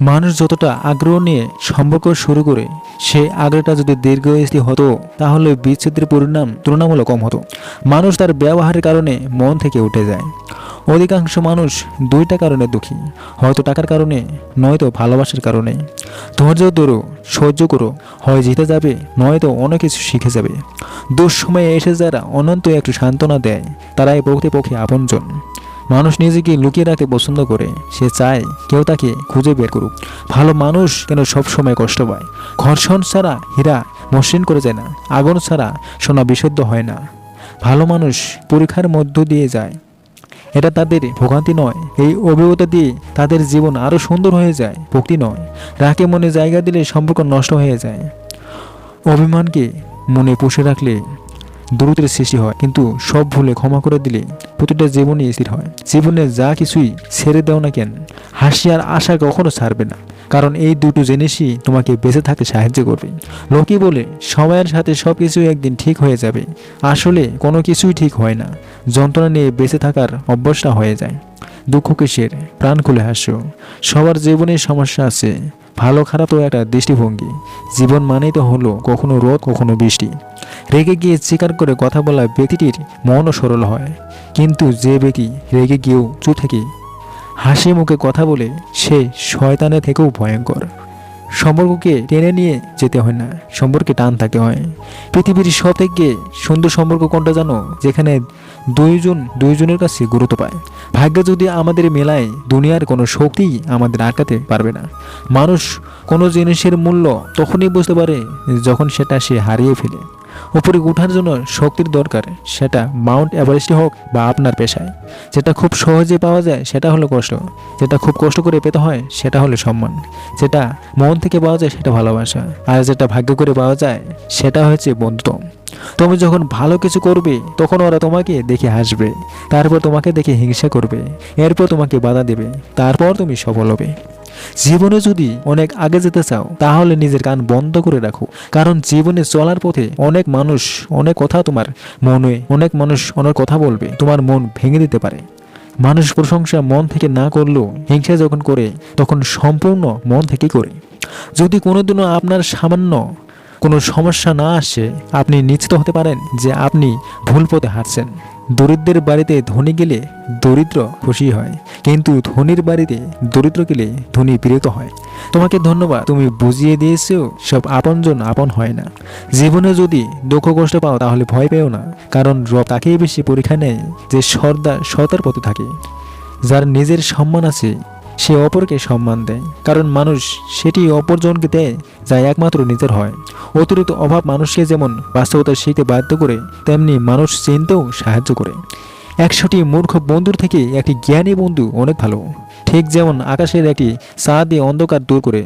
মানুষ যতটা আগ্রহ নিয়ে সম্পর্ক শুরু করে, সেই আগ্রহটা যদি দীর্ঘস্থায়ী হতো তাহলে বিচ্ছেদের পরিণাম তুলনামূলক কম হতো। মানুষ তার ব্যবহারের কারণে মন থেকে উঠে যায়। অধিকাংশ মানুষ দুইটা কারণে দুঃখী, হয়তো টাকার কারণে, নয়তো ভালোবাসার কারণে। ধৈর্য ধরো, সহ্য করো, হয় জিতে যাবে নয়তো অনেক কিছু শিখে যাবে। দুঃসময়ে এসে যারা অনন্ত একটু সান্ত্বনা দেয় তারাই প্রকৃতপক্ষে আপনজন। মানুষ নিজেকে লুকিয়ে রাখতে পছন্দ করে, সে চায় কেউ তাকে খুঁজে বের করুক। ভালো মানুষ কেন সব সময় কষ্ট পায়? ঘর্ষণ ছাড়া হীরা মসৃণ করে যায় না, আগুন ছাড়া সোনা বিশুদ্ধ হয় না। ভালো মানুষ পরীক্ষার মধ্য দিয়ে যায়, এটা তাদের ভোগান্তি নয়। এই অভিজ্ঞতা দিয়ে তাদের জীবন আরো সুন্দর হয়ে যায়, ভক্তি নয়। রাগে মনে জায়গা দিলে সম্পর্ক নষ্ট হয়ে যায়। অভিমানকে মনে পুষে রাখলে দূরত্বের সৃষ্টি হয়, কিন্তু সব ভুলে ক্ষমা করে দিলে প্রতিটা জীবনই স্থির হয়। জীবনে যা কিছুই ছেড়ে দাও না কেন, হাসি আর আশা কখনো ছাড়বে না, কারণ এই দুটো জিনিসই তোমাকে বেঁচে থাকতে সাহায্য করবে। লোকে বলে সময়ের সাথে সব কিছু একদিন ঠিক হয়ে যাবে, আসলে কোনো কিছুই ঠিক হয় না। যন্ত্রণা নিয়ে বেঁচে থাকার অভ্যাসটা হয়ে যায়। দুঃখ কিসের, প্রাণ খুলে হাসো। সবার জীবনে সমস্যা আছে, ভালো খারাপও একটা দৃষ্টিভঙ্গি। জীবন মানেই তো হলো কখনো রোদ কখনো বৃষ্টি। রেগে গিয়ে চিৎকার করে কথা বলা ব্যক্তিটির মনও সরল হয়, কিন্তু যে ব্যক্তি রেগে গিয়েও চুপ থেকে হাসি মুখে কথা বলে সে শয়তানের থেকেও ভয়ঙ্কর। সম্পর্ককে টেনে নিয়ে যেতে হয় না, সম্পর্কে টান থাকতে হয়। পৃথিবীর সব থেকে সুন্দর সম্পর্ক কোনটা জানো? যেখানে দুইজনের কাছে গুরুত্ব পায়। ভাগ্য যদি আমাদের মেলায় দুনিয়ার কোনো শক্তি আমাদের আটকাতে পারবে না। মানুষ কোনো জিনিসের মূল্য তখনই বুঝতে পারে যখন সেটা সে হারিয়ে ফেলে। উপরে ওঠার জন্য শক্তির দরকার, সেটা মাউন্ট এভারেস্টে হোক বা আপনার পেশায়। যেটা খুব সহজে পাওয়া যায় সেটা হলো কষ্ট, যেটা খুব কষ্ট করে পেতে হয় সেটা হলো সম্মান, যেটা মন থেকে পাওয়া যায় সেটা ভালোবাসা, আর যেটা ভাগ্য করে পাওয়া যায় সেটা হচ্ছে বন্ধুত্ব। তুমি যখন ভালো কিছু করবে তখন ওরা তোমাকে দেখে হাসবে, তারপর তোমাকে দেখে হিংসা করবে, এরপর তোমাকে বাধা দেবে, তারপর তুমি সফল হবে। জীবনে যদি অনেক আগে যেতে চাও তাহলে নিজের কান বন্ধ করে রাখো, কারণ জীবনে চলার পথে অনেক মানুষ অনেক কথা তোমার মনে, অনেক মানুষ অনেক কথা বলবে, তোমার মন ভেঙে দিতে পারে। মানুষ প্রশংসা মন থেকে না করলেও হিংসা যখন করে তখন সম্পূর্ণ মন থেকেই করে। যদি কোনোদিনও আপনার সামান্য কোনো সমস্যা না আসে, আপনি নিশ্চিত হতে পারেন যে আপনি ভুল পথে হাঁটছেন। দরিদ্রের বাড়িতে ধনী গেলে দরিদ্র খুশি হয়, কিন্তু ধনীর বাড়িতে দরিদ্র গেলে ধনী বিরক্ত হয়। তোমাকে ধন্যবাদ, তুমি বুঝিয়ে দিয়েছো সব আপনজন আপন হয় না। জীবনে যদি দুঃখ কষ্ট পাও তাহলে ভয় পেও না, কারণ রব তাকেই বেশি পরীক্ষা নেয় যে সতার পথে থাকে। যার নিজের সম্মান আছে সে অপরকে সম্মান দেয়, কারণ মানুষ সেটি অপরজনকে দেয় যা একমাত্র নিজের হয়। অতিরিক্ত অভাব মানুষকে যেমন বাস্তবতা শিখতে বাধ্য করে, তেমনি মানুষ চিনতেও সাহায্য করে। 100টি মূর্খ বন্ধুর থেকে একটি জ্ঞানী বন্ধু অনেক ভালো। ঠিক যেমন আকাশের একটি চাঁদ দিয়ে অন্ধকার দূর করে,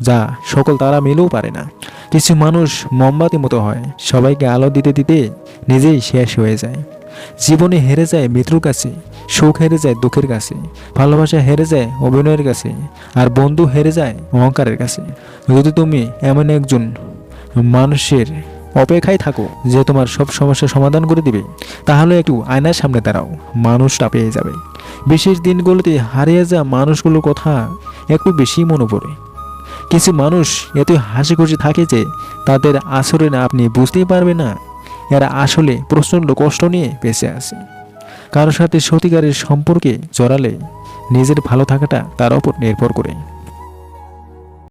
যা সকল তারা মিলেও পারে না। কিছু মানুষ মোমবাতির মতো হয়, সবাইকে আলো দিতে দিতে নিজেই শেষ হয়ে যায়। জীবনে হেরে যায় মৃত্যুর কাছে, সুখ হেরে যায় দুঃখের কাছে, ভালোবাসা হেরে যায় অভিনয়ের কাছে, আর বন্ধু হেরে যায় অহংকারের কাছে। যদি তুমি এমন একজন মানুষের অপেক্ষায় থাকো যে তোমার সব সমস্যার সমাধান করে দিবে, তাহলে একটু আয়নার সামনে দাঁড়াও, মানুষটা পেয়ে যাবে। বিশেষ দিনগুলোতে হারিয়ে যাওয়া মানুষগুলোর কথা একটু বেশি মনে পড়ে। কিছু মানুষ এত হাসি খুশি থাকে যে তাদের আচরণ আপনি বুঝতেই পারবেন না এরা আসলে প্রচণ্ড কষ্ট নিয়ে বেঁচে আছে। কারোর সাথে সত্যিকারের সম্পর্কে জড়ালে নিজের ভালো থাকাটা তার উপর নির্ভর করে।